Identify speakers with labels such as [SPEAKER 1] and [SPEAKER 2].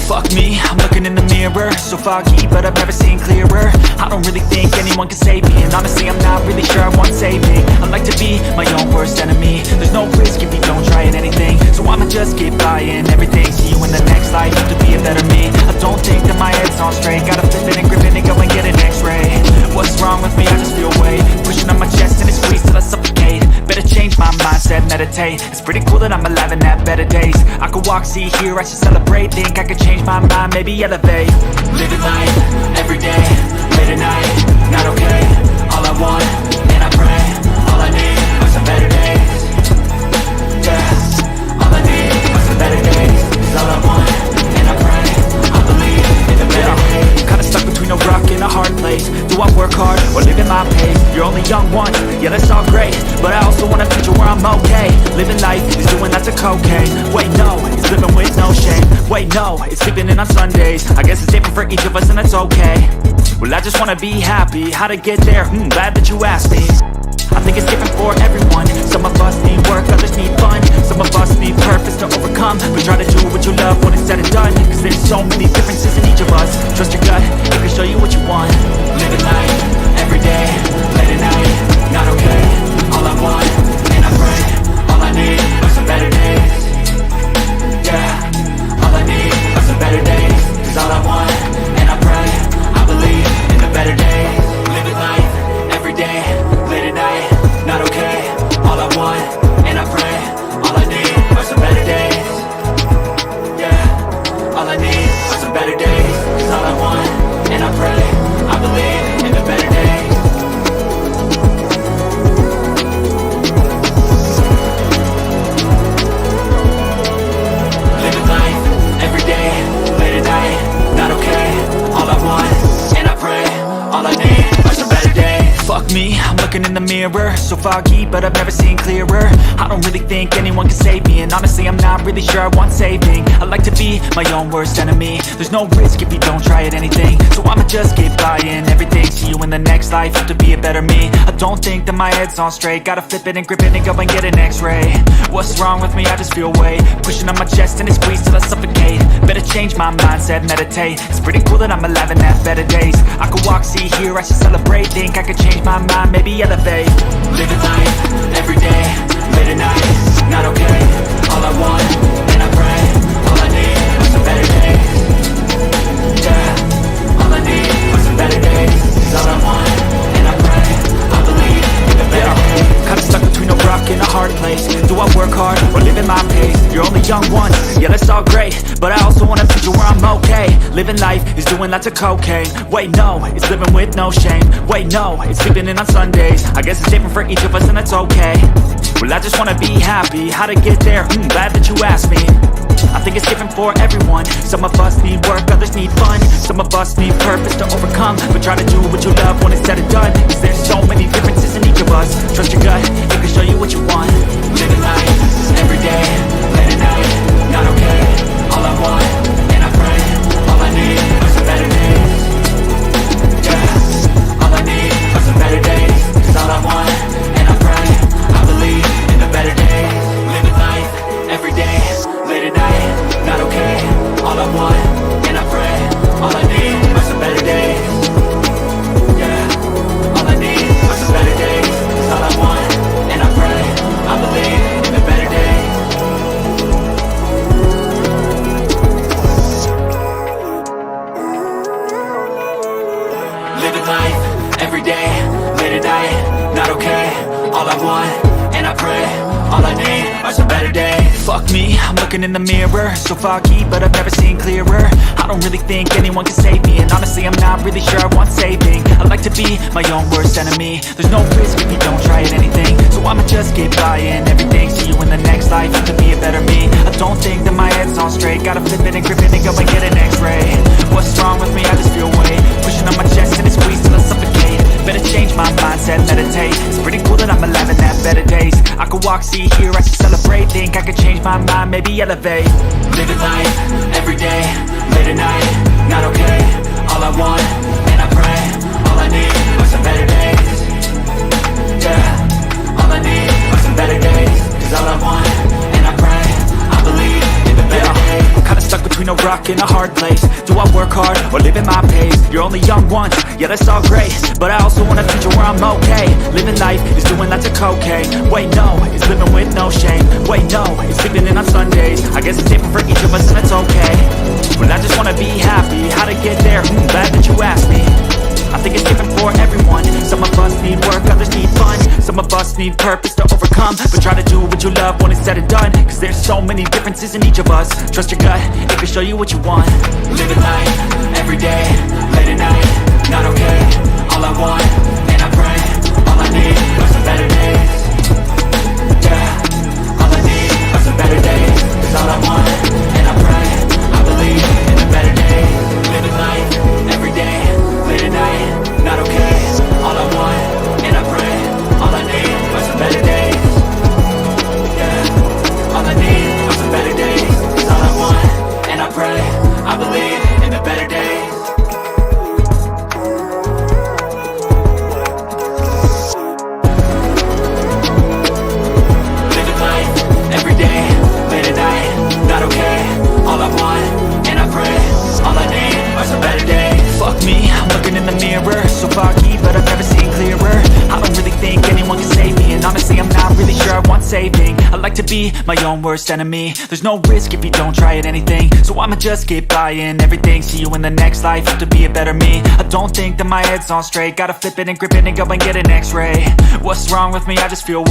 [SPEAKER 1] Fuck me, I'm looking in the mirror, so foggy, but I've never seen clearer. I don't really think anyone can save me, and honestly I'm not really sure I want saving. I like to be my own worst enemy. There's no risk if you don't try at anything, so I'ma just keep buying everything. See you in the next life, have to be a better me. I don't think that my head's on straight, gotta flip it and grip it and go and get an x-ray. What's wrong with me? I just feel weight pushing on my chest and it squeezes till I suffocate. Better change my mindset, meditate. It's pretty cool that I'm alive and have better days. I could walk, see, hear, I should celebrate. Think I could change my mind, maybe elevate. Living life, everyday, late at night, not okay. All I want, and I pray, all I need are some better days. Yeah, all I need are some better days. Cause all I want, and I pray, I believe in the better days. Kinda stuck between a rock and a hard place. Do I work hard or live in my pace? You're only young once, yeah that's all great, but I also want a future where I'm okay. Living life is doing lots of cocaine. Wait no, it's living with no shame. Wait no, it's sleeping in on Sundays. I guess it's different for each of us and that's okay. Well I just wanna be happy, how to get there? Glad that you asked me. I think it's different for everyone. Some of us need work, others need fun. Some of us need purpose to overcome, but try to do what you love when it's said and done. Cause there's so many differences in each of us. Trust your gut, it can show you what you want. Living life, everyday, late at night, not okay. All I want, and I pray, all I need are some better days. Yeah, all I need are some better days. Cause all I want, and I pray, I believe in the better days. Living life, everyday, late at night, not okay. All I want, and I pray, all I need are some better days. Yeah, all I need are some better days. Cause all I want, and I pray, I believe in the better days. Living life, everyday, late at night, not okay. All I want, and I pray, all I need are some better days. Fuck me, I'm looking in the mirror, so foggy, but I've never seen clearer. I don't really think anyone can save me, and honestly I'm not really sure I want saving. I like to be my own worst enemy. There's no risk if you don't try at anything, so I'ma just keep buying everything. See you in the next life, have to be a better me. I don't think that my head's on straight, gotta flip it and grip it and go and get an x-ray. What's wrong with me? I just feel weight pushing on my chest and it squeezes till I suffocate. Better change my mindset, meditate. It's pretty cool that I'm alive and have better days. I could walk, see, hear, I should celebrate. Think I could change my mind, maybe elevate. Living life, everyday, late at night, not okay. All I want, and I pray, all I need are some better days. Yeah, all I need are some better days. Cause all I want, and I pray, I believe in the better days. Kinda stuck between a rock and a hard place. Do I work hard or live in my pace? You're only young once, yeah that's all great, but I also want a future where I'm okay. Living life is doing lots of cocaine. Wait no, it's living with no shame. Wait no, it's sleeping in on Sundays. I guess it's different for each of us and that's okay. Well I just wanna be happy, how to get there? Glad that you asked me. I think it's different for everyone. Some of us need work, others need fun. Some of us need purpose to overcome, but try to do what you love when it's said and done. Cause there's so many differences in each of us. Trust your gut, it can show you what you want. Living life, everyday, late at night, not okay. All I want, and I pray, all I need are some better days. Yeah, all I need are some better days. Cause all I want, and I pray, I believe in the better days. Living life, everyday, late at night, not okay. All I want, and I pray, all I need are some better days. Yeah, all I need are some better days. Cause all I want, and I pray, I believe in the better days. Living life, everyday, late at night, not okay. All I want, and I pray, all I need are some better days. Fuck me, I'm looking in the mirror, so foggy, but I've never seen clearer. I don't really think anyone can save me, and honestly I'm not really sure I want saving. I like to be my own worst enemy. There's no risk if you don't try at anything, so I'ma just keep buying everything. See you in the next life, have to be a better me. I don't think that my head's on straight, gotta flip it and grip it and go and get an x-ray. What's wrong with me? I just feel weight pushing on my chest and it squeezes till I suffocate. Better change my mindset, meditate. It's pretty cool that I'm alive and have better days. I could walk, see, hear, I should celebrate. Think I could change my mind, maybe elevate. Living life, everyday, late at night, not okay. All I want, and I pray, all I need are some better days. Yeah, all I need are some better days. Cause all I want, and I pray, I believe in the better days. Kinda stuck between between a rock and a hard place. Do I work hard or live at my pace? You're only young once, yeah that's all great, but I also want a future where I'm okay. Living life is doing lots of cocaine. Wait no, it's living with no shame. Wait no, it's sleeping in on Sundays. I guess it's different for each of us and it's okay. But I just wanna be happy. How to get there? Glad that you asked me. I think it's different for everyone. Some of us need work, others need fun. Some of us need purpose to overcome. But try to do what you love when it's said and done, cause there's so many differences in each of us. Trust your gut, it can show you what you want. Living life, everyday, late at night, not okay. All I want, and I pray, all I need are some better days. Yeah, all I need are some better days. Cause all I want, and I pray, I believe in a better day. Living life, everyday, late at night, not okay. All I want, and I pray, all I need are some better days. Yeah, all I need are some better days. Cause all I want, and I pray, I believe in the better days. Living life, everyday, late at night, not okay. All I want, and I pray, all I need are some better days. Fuck me, I'm looking in the mirror, so foggy, but I've never seen clearer. I don't really think anyone can save me, and honestly I'm not really sure I want saving. I like to be my own worst enemy. There's no risk if you don't try at anything, so I'ma just keep buying everything. See you in the next life, have to be a better me. I don't think that my head's on straight, gotta flip it and grip it and go and get an x-ray. What's wrong with me? I just feel